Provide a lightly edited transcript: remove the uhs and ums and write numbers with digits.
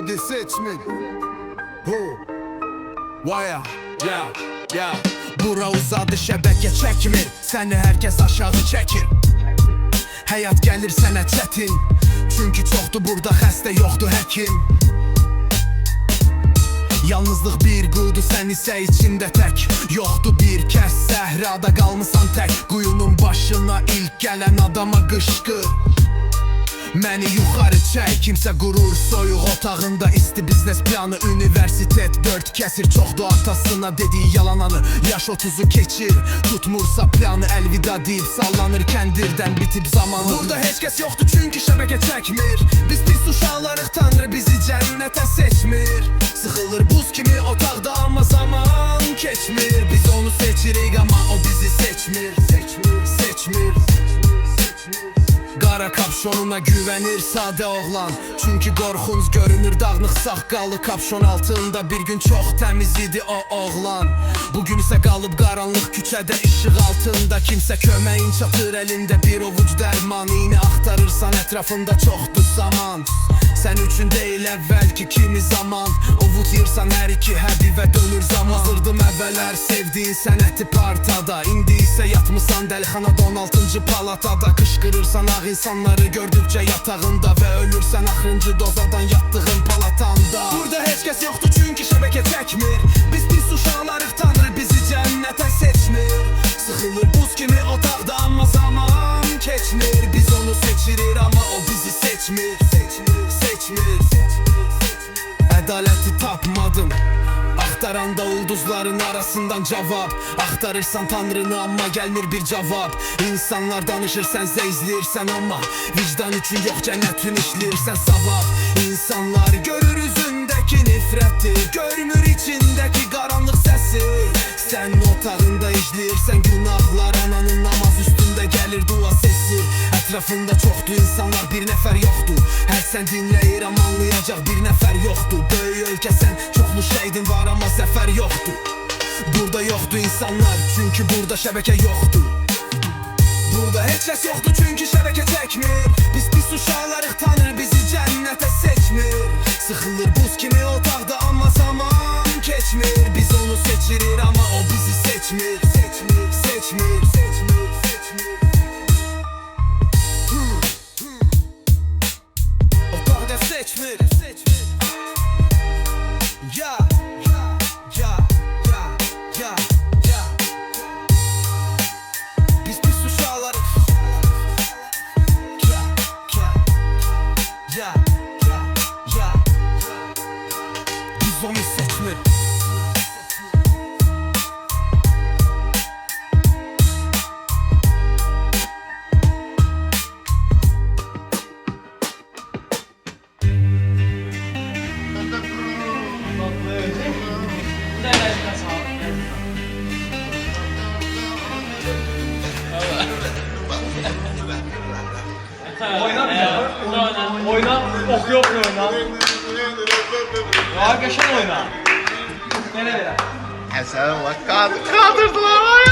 melodi seçmin. Vaya ya. Bura uzadı, şəbəkə çəkmir. Səni hər kəs aşağı çəkir. Həyat gəlir sənə çətin, çünki çoxdur burada xəstə, yoxdur həkim. Yalnızlıq bir qudu, sən isə içində tək. Yoxdur bir kəs, səhrada qalmısan tək. Quyunun başına ilk gələn adama qışqır, məni yuxarı çək. Kimsə qurur soyuq otağında, isti biznes planı, universitet dörd kəsir. Çoxdur atasına dediyi yalananı, yaş 30'u keçir. Tutmursa planı, əlvida deyib sallanır kəndirdən bitib zamanı. Burada heç kəs yoxdur çünki şəbəkə çəkmir. Biz pis uşaqlarıq, Tanrı bizi cənnətə seçmir. Sıxılır buz kimi otaqda amma zaman keçmir. Biz onu seçirik amma o bizi seçmir. Qara kapşonuna güvənir sadə oğlan, çünki qorxunc görünür dağınıq saqqalı. Kapşon altında bir gün çox təmiz idi o oğlan. Bugün isə qalıb qaranlıq küçədə, işıq altında. Kimsə köməyin çatır, əlində bir ovuc dərman. İynə axtarırsan, ətrafında çoxdur zaman. Sən üçün deyil əvvəlki kimi zaman. Ovud yırsan hər iki həbibə dönür zaman. Hazırdım əvvələr sevdiyin sənəti partada, İndi isə yatmısan dəlixanada 16-cı palatada. Qışqırırsan ağ insanları gördükcə yatağında, və ölürsən axırıncı dozadan yatdığın palatanda. Burada heç kəs yoxdur çünki şəbəkə çəkmir. Biz pis uşaqlarıq, Tanrı bizi cənnətə seçmir. Sıxılır buz kimi otaqda amma zaman keçmir. Biz onu seçirik amma o bizi seçmir. Ədaləti tapmadım, axtaranda ulduzların arasından cavab. Axtarırsan Tanrını amma gəlmir bir cavab. İnsanlar danışır, sən izləyirsən amma vicdan üçün yox, cənnətin işləyirsən savab. İnsanlar görür üzündəki nifrəti, görmür içindəki qaranlıq səsi. Sən otağında işləyirsən günahlar, ananın namaz üstündə gəlir dua sesi. Ətrafında çoxdur insanlar, bir nəfər yoxdur. Hər sən dinləyir amma anlayacaq bir nəfər yoxdur. Böyük ölkəsən, çoxlu şəhidin var amma zəfər yoxdur. Burada yoxdur insanlar, çünki burada şəbəkə yoxdur. Burada heç kəs yoxdur çünki şəbəkə çəkmir. Biz pis uşaqlarıq, Tanrı bizi cənnətə seçmir. Sıxılır buz kimi otaqda amma zaman keçmir. Biz onu seçirik amma o bizi seçmir. Otaqda seçmir. Ya. Biz pis uşaqlarıq. Biz onu seçmir. Oyna, ok yok oyna. Ya geçen oyna. Nereye? Sen Allah kaldırdılar.